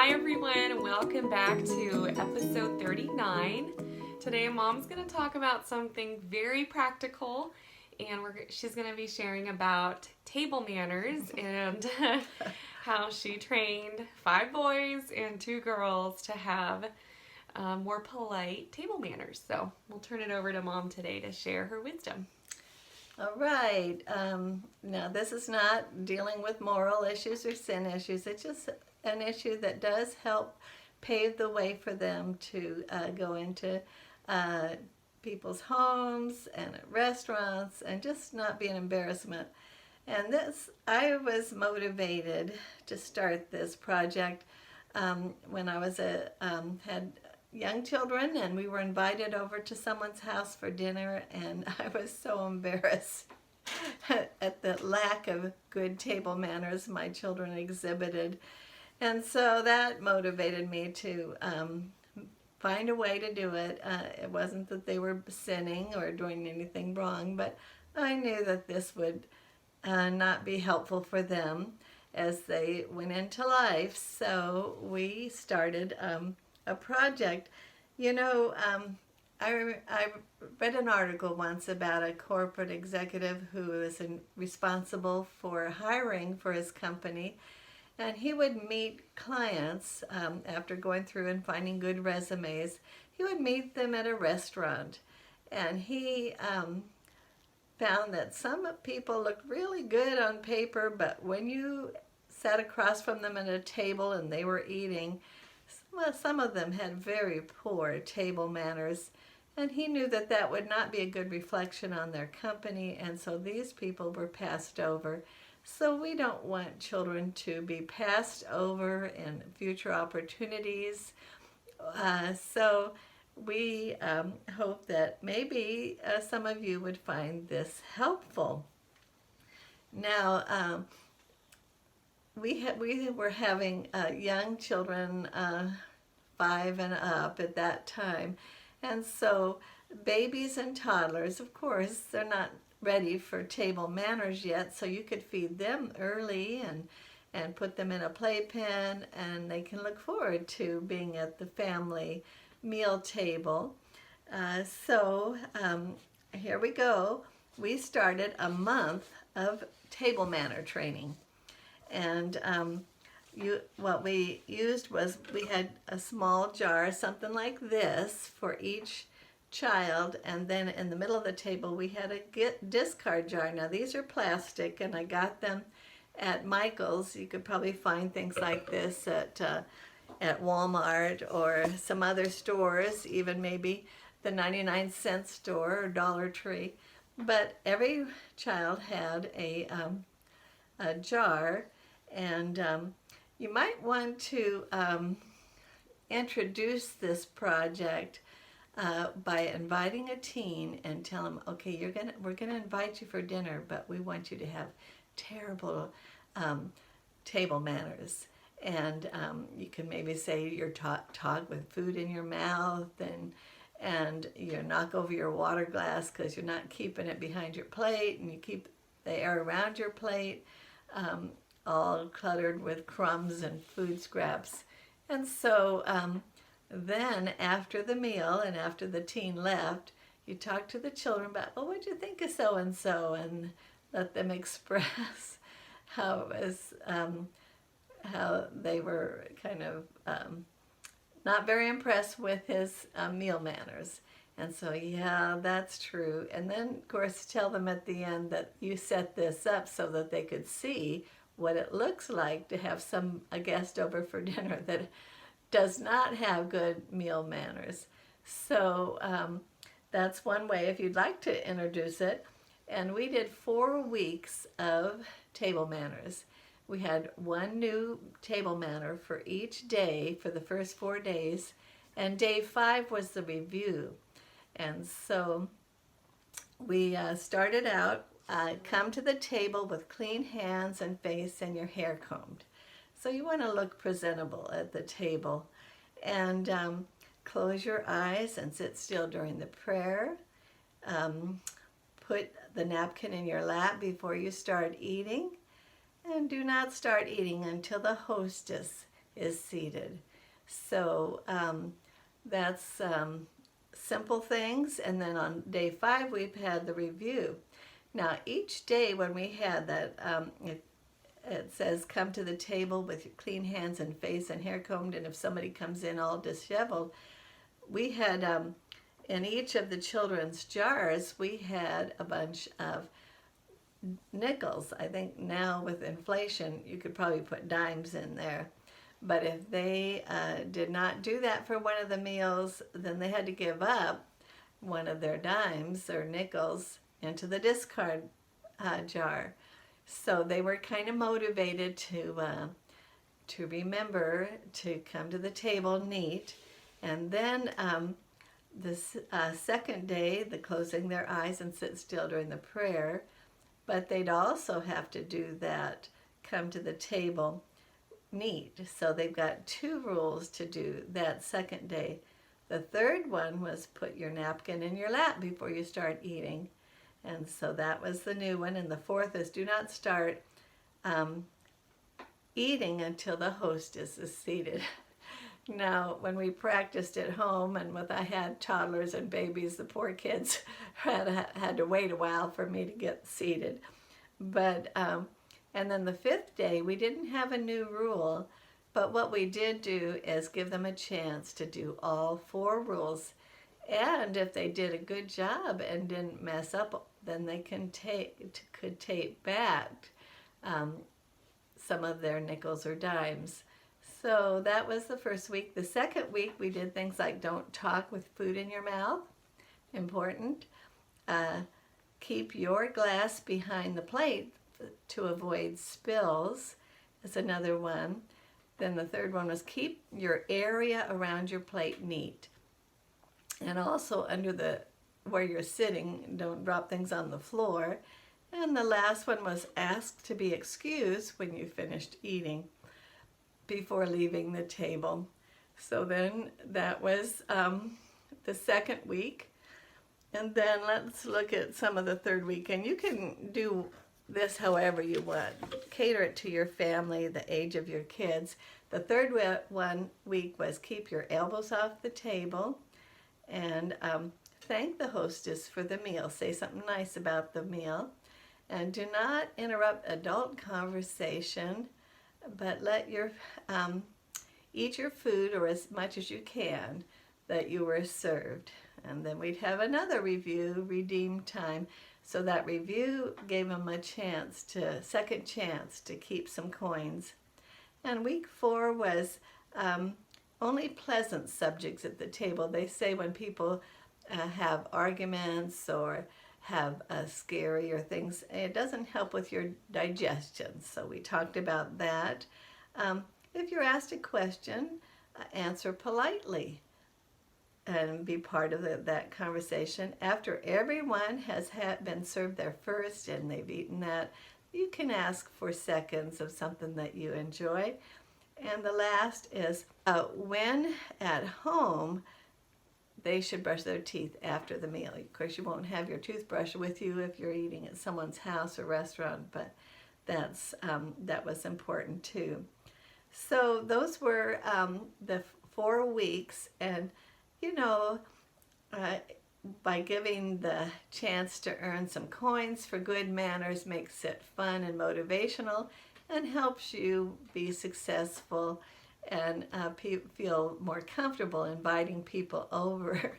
Hi everyone, and welcome back to episode 39. Today Mom's going to talk about something very practical, and she's going to be sharing about table manners and how she trained 5 boys and 2 girls to have more polite table manners. So we'll turn it over to Mom today to share her wisdom. All right. Now, this is not dealing with moral issues or sin issues. It's just an issue that does help pave the way for them to go into people's homes and at restaurants and just not be an embarrassment. And I was motivated to start this project when I was had young children, and we were invited over to someone's house for dinner, and I was so embarrassed at the lack of good table manners my children exhibited. And so that motivated me to find a way to do it. It wasn't that they were sinning or doing anything wrong, but I knew that this would not be helpful for them as they went into life. So we started a project. You know, I read an article once about a corporate executive who was responsible for hiring for his company, and he would meet clients after going through and finding good resumes. He would meet them at a restaurant, and he found that some people looked really good on paper, but when you sat across from them at a table and they were eating, well, some of them had very poor table manners, and he knew that that would not be a good reflection on their company, and so these people were passed over. So we don't want children to be passed over in future opportunities. So we hope that maybe some of you would find this helpful. Now, we were having young children, 5 and up at that time, and so babies and toddlers, of course, they're not ready for table manners yet, so you could feed them early and put them in a playpen, and they can look forward to being at the family meal table. So here we go. We started a month of table manner training. And what we used was we had a small jar, something like this, for each child, and then in the middle of the table we had a discard jar. Now these are plastic, and I got them at Michael's. You could probably find things like this at Walmart or some other stores, even maybe the 99-cent store or Dollar Tree. But every child had a jar, and you might want to introduce this project by inviting a teen and tell them, okay, we're gonna invite you for dinner, but we want you to have terrible table manners. And you can maybe say you're taught with food in your mouth, and you knock over your water glass because you're not keeping it behind your plate, and you keep the air around your plate all cluttered with crumbs and food scraps. And so then after the meal and after the teen left, you talk to the children about, well, what'd you think of so-and-so, and let them express how it was, how they were kind of not very impressed with his meal manners. And so, yeah, that's true. And then, of course, tell them at the end that you set this up so that they could see what it looks like to have a guest over for dinner that does not have good meal manners. So that's one way if you'd like to introduce it. And we did 4 weeks of table manners. We had one new table manner for each day for the first 4 days, and day 5 was the review. And so we started out, come to the table with clean hands and face and your hair combed. So you want to look presentable at the table. And close your eyes and sit still during the prayer. Put the napkin in your lap before you start eating. And do not start eating until the hostess is seated. So that's simple things. And then on day 5, we've had the review. Now, each day when we had that, it says, come to the table with your clean hands and face and hair combed, and if somebody comes in all disheveled, we had, in each of the children's jars, we had a bunch of nickels. I think now with inflation, you could probably put dimes in there. But if they did not do that for one of the meals, then they had to give up one of their dimes or nickels into the discard jar. So they were kind of motivated to remember to come to the table neat. And then the second day, the closing their eyes and sit still during the prayer. But they'd also have to do that, come to the table neat. So they've got 2 rules to do that second day. The third one was put your napkin in your lap before you start eating. And so that was the new one. And the fourth is do not start eating until the hostess is seated. Now, when we practiced at home and I had toddlers and babies, the poor kids had to wait a while for me to get seated. But and then the 5th day, we didn't have a new rule, but what we did do is give them a chance to do all 4 rules. And if they did a good job and didn't mess up, then they could take back some of their nickels or dimes. So that was the first week. The second week, we did things like don't talk with food in your mouth. Important. Keep your glass behind the plate to avoid spills. That's another one. Then the third one was keep your area around your plate neat. And also under where you're sitting, don't drop things on the floor. And the last one was ask to be excused when you finished eating before leaving the table. So then that was the second week. And then let's look at some of the third week. And you can do this however you want. Cater it to your family, the age of your kids. The third week was keep your elbows off the table and thank the hostess for the meal. Say something nice about the meal. And do not interrupt adult conversation, but let your eat your food or as much as you can that you were served. And then we'd have another review, redeem time. So that review gave them a second chance to keep some coins. And week 4 was only pleasant subjects at the table. They say when people have arguments or have scary or things, it doesn't help with your digestion. So we talked about that. If you're asked a question, answer politely and be part of that conversation. After everyone has been served their first and they've eaten that, you can ask for seconds of something that you enjoy. And the last is when at home, they should brush their teeth after the meal. Of course, you won't have your toothbrush with you if you're eating at someone's house or restaurant, but that was important too. So those were the 4 weeks, and by giving the chance to earn some coins for good manners makes it fun and motivational and helps you be successful and feel more comfortable inviting people over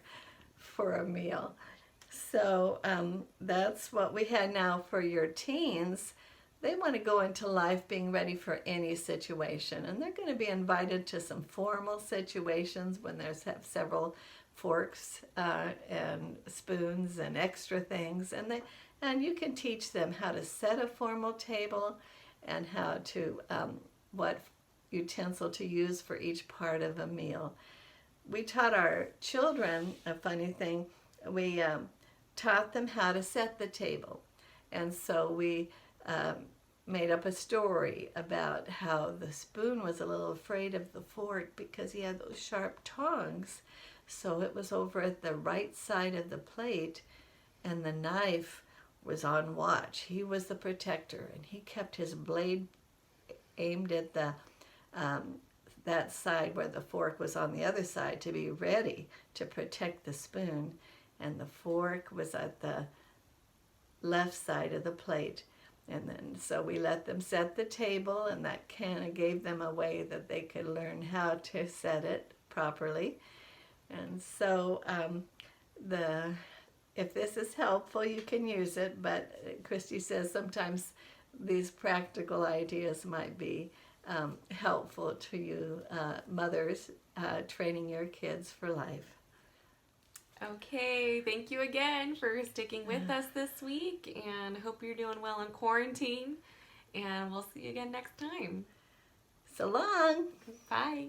for a meal. So that's what we had now for your teens. They want to go into life being ready for any situation, and they're going to be invited to some formal situations when there's several forks and spoons and extra things, and you can teach them how to set a formal table and how to what utensil to use for each part of a meal. We taught our children a funny thing. We taught them how to set the table, and so we made up a story about how the spoon was a little afraid of the fork because he had those sharp tongs. So it was over at the right side of the plate, and the knife was on watch. He was the protector, and he kept his blade aimed at that side where the fork was on the other side to be ready to protect the spoon, and the fork was at the left side of the plate. And then so we let them set the table, and that kind of gave them a way that they could learn how to set it properly. And so the if this is helpful, you can use it, but Christy says sometimes these practical ideas might be helpful to you mothers training your kids for life. Okay, thank you again for sticking with us this week, and hope you're doing well in quarantine. And we'll see you again next time. So long. Bye.